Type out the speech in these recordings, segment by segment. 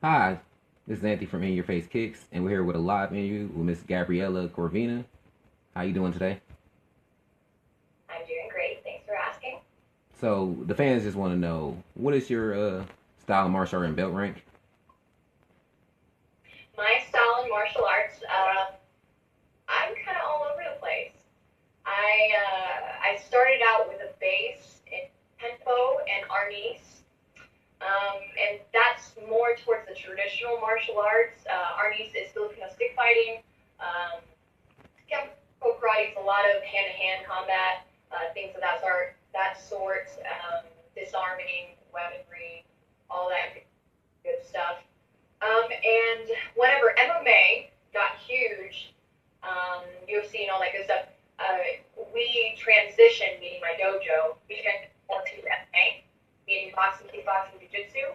Hi, this is Anthony from In Your Face Kicks, and we're here with a live interview with Miss Gabriella Corvina. How you doing today? I'm doing great. Thanks for asking. So the fans just want to know what is your style of martial art and belt rank? My style in martial arts, I'm kind of all over the place. I started out with a base in Tempo and Arnis, and that's more towards the traditional martial arts. Arnis is Filipino stick fighting. Um, Kempo karate is a lot of hand-to-hand combat, things of that sort, disarming, weaponry, all that good stuff. And whenever MMA got huge, UFC and all that good stuff, we transitioned, meaning my dojo, we transitioned more to MMA, meaning boxing, kickboxing, jiu-jitsu.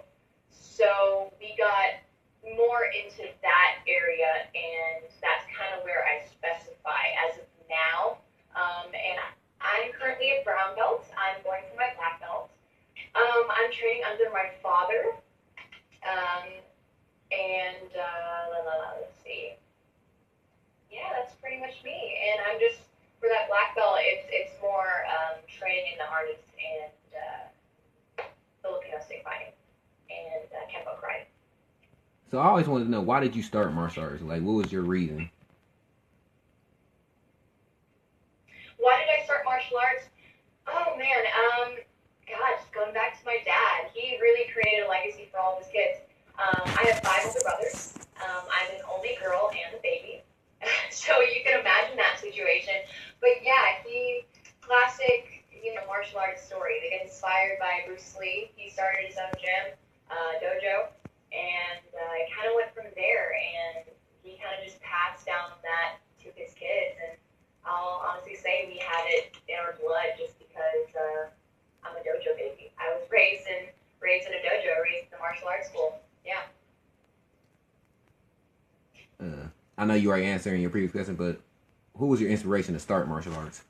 So we got more into that area, and that's kind of where I specify as of now. And I'm currently a brown belt. I'm going for my black belt. I'm training under my father. Um, and let's see. Yeah, that's pretty much me. And I'm just for that black belt. It's more training in the armies and Filipino stick fighting and kempo karate. So I always wanted to know why did you start martial arts? Like, what was your reason? Why did I start martial arts? Oh man, God, just going back to my dad. He really created a legacy for all of his kids. I have five older brothers. I'm an only girl and a baby. So you can imagine that situation. But yeah, he classic, martial arts story. They get inspired by Bruce Lee. He started his own gym, dojo, and it kind of went from there. And he kind of just passed down that to his kids. And I'll honestly say we had it in our blood just because I'm a dojo baby. I was raised in a dojo, raised in a martial arts school. Yeah. I know you already answered in your previous question, but who was your inspiration to start martial arts?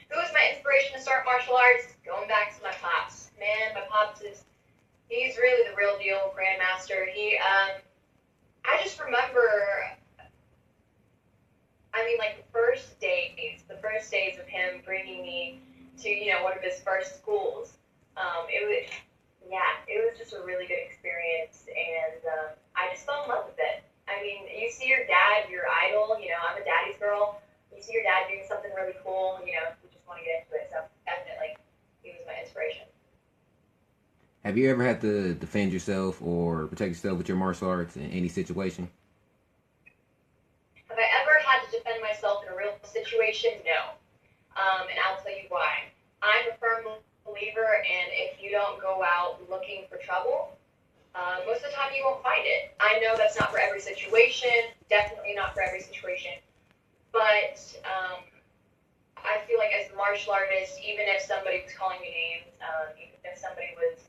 Who was my inspiration to start martial arts? Going back to my pops. Man, my pops he's really the real deal grandmaster. I just remember, I mean, like the first days of him bringing me to, one of his first schools. It was, yeah, it was just a really good experience, and I just fell in love with it. I mean, you see your dad, your idol. I'm a daddy's girl. You see your dad doing something really cool. You just want to get into it. So definitely, he was my inspiration. Have you ever had to defend yourself or protect yourself with your martial arts in any situation? Have I ever had to defend myself in a real situation? No. And I'll tell you why. I'm a firm believer in if you don't go out looking for trouble, most of the time you won't find it. I know that's not for every situation, definitely not for every situation, but I feel like as a martial artist, even if somebody was calling me names, even if somebody was,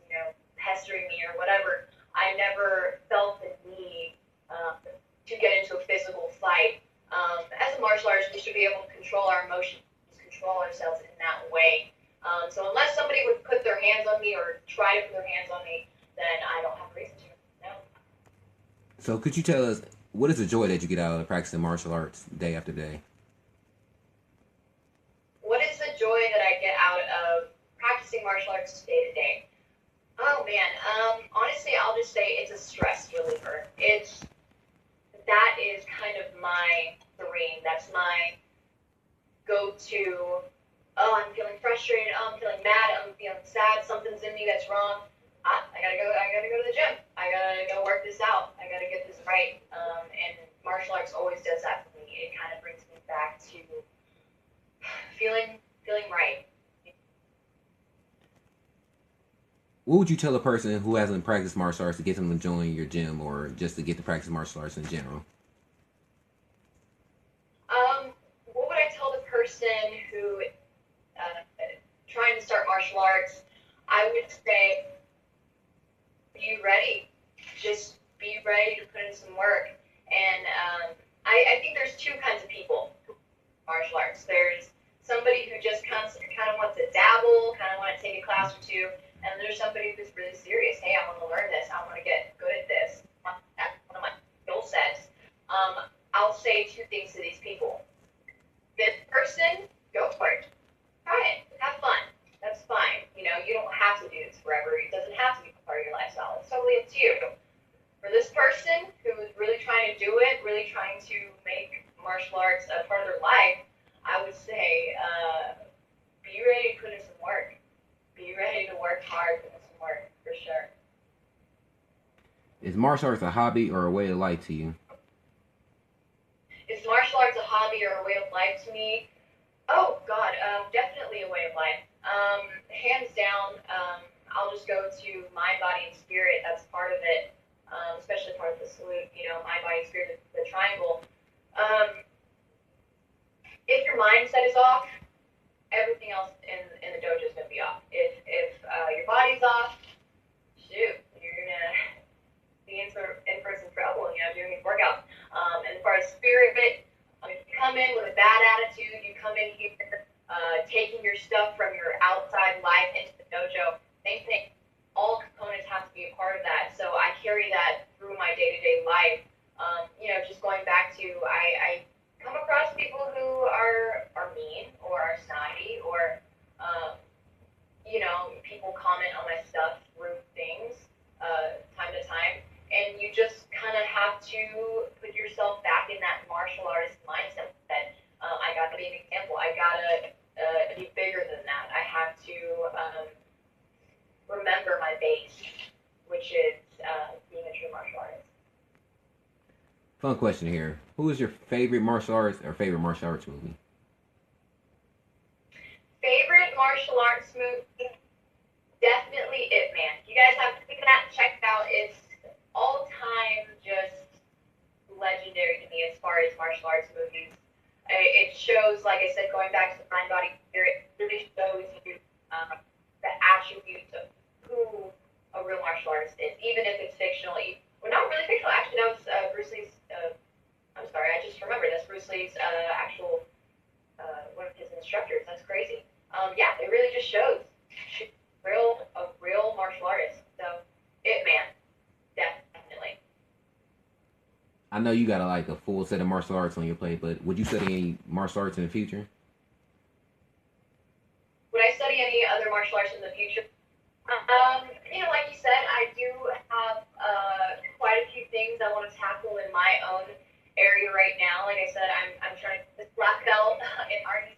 pestering me or whatever, I never felt the need to get into a physical fight. As a martial artist, we should be able to control our emotions, control ourselves in that way. So unless somebody would put their hands on me or try to put their hands on me, then I don't have a reason to. No. So could you tell us what is the joy that you get out of practicing martial arts day after day? What is the joy that I get out of practicing martial arts day to day? Oh man, honestly, I'll just say it's a stress reliever. That is kind of my dream. That's my go-to. Oh, I'm feeling frustrated. Oh, I'm feeling mad. I'm feeling sad. Something's in me that's wrong. I gotta go. I gotta go to the gym. I gotta go work this out. I gotta get this right. And martial arts always does that for me. It kind of brings me back to feeling right. What would you tell a person who hasn't practiced martial arts to get them to join your gym or just to get to practice martial arts in general? What would I tell the person who uh, trying to start martial arts? I would say, be ready. Just be ready to put in some work. And I think there's two kinds of people who martial arts. There's somebody who just kind of wants to dabble, kind of want to take a class or two, and there's somebody who's really serious. Hey, I want to learn this. I want to get things to these people. This person, go for it. Try it. Have fun. That's fine. You know, you don't have to do this forever. It doesn't have to be part of your lifestyle. It's totally up to you. For this person who is really trying to do it, really trying to make martial arts a part of their life, I would say be ready to put in some work. Be ready to work hard, put in some work, for sure. Is martial arts a hobby or a way of life to you? Is martial arts a hobby or a way of life to me? Oh, God, definitely a way of life. Hands down, I'll just go to mind, body, and spirit. That's part of it, especially part of the salute, you know, mind, body, spirit, the triangle. If your mindset is off, everything else in the dojo is going to be off. If your body's off, shoot, you're going to be in for some trouble, you know, doing these workouts. And as far as spirit, if you come in with a bad attitude, you come in here taking your stuff from your outside life into the dojo, same thing. All components have to be a part of that. So I carry that through my day-to-day life. You know, just going back to, I come across people who are mean or are snotty or, you know, people comment on my stuff, rude things, time to time. And you just kind of have to put yourself back in that martial artist mindset that I got to be an example. I got to be bigger than that. I have to remember my base, which is being a true martial artist. Fun question here. Who is your favorite martial artist or favorite martial arts movie? Favorite martial arts movie? Definitely Ip Man. You guys have to get that checked out. It's all-time just legendary to me as far as martial arts movies. It shows, like I said, going back to the mind, body, spirit, really shows you the attributes of who a real martial artist is, even if it's fictional. Well, not really fictional. Actually, that was Bruce Lee's. I'm sorry, I just remembered that's Bruce Lee's actual one of his instructors. That's crazy. Yeah, it really just shows a real martial artist. So, Ip Man, definitely. I know you got a full set of martial arts on your plate, but would you study any martial arts in the future? Would I study any other martial arts in the future? You know, like you said, I do have quite a few things I want to tackle in my own area right now. Like I said, I'm trying to get this black belt in art.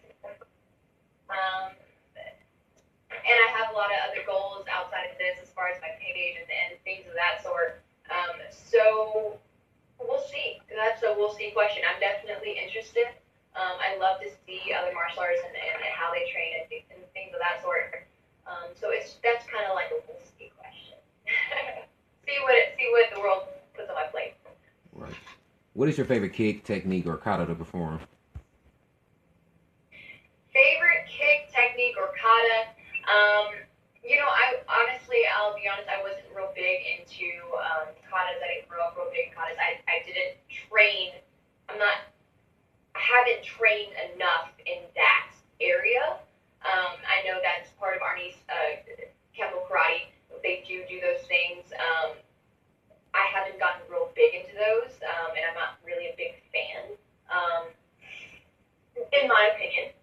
And I have a lot of other goals outside of this as far as my page and things of that sort. So we'll see. That's a we'll see question. I'm definitely interested. I love to see other martial artists and how they train and things of that sort. So that's kind of like a we'll see question. see what the world puts on my plate. Right. What is your favorite kick, technique, or kata to perform? Favorite kick, technique, or kata? You know, I'll be honest, I wasn't real big into katas. I didn't grow up real big in katas. I didn't train. I haven't trained enough in that area. I know that's part of Arnie's Kempo Karate. They do those things. I haven't gotten real big into those, and I'm not really a big fan, in my opinion.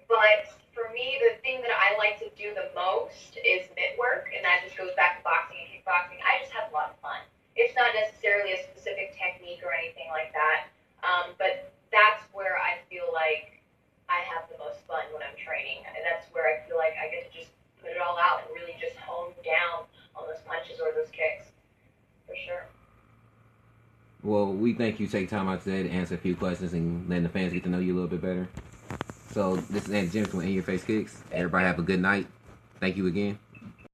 But for me, the thing that I like to do the most is mitt work, and that just goes back to boxing and kickboxing. I just have a lot of fun. It's not necessarily a specific technique or anything like that, but that's where I feel like I have the most fun when I'm training. And that's where I feel like I get to just put it all out and really just hone down on those punches or those kicks, for sure. Well, we thank you take time out today to answer a few questions and letting the fans get to know you a little bit better. So this is Aunt Jim's with In Your Face Kicks. Everybody have a good night. Thank you again.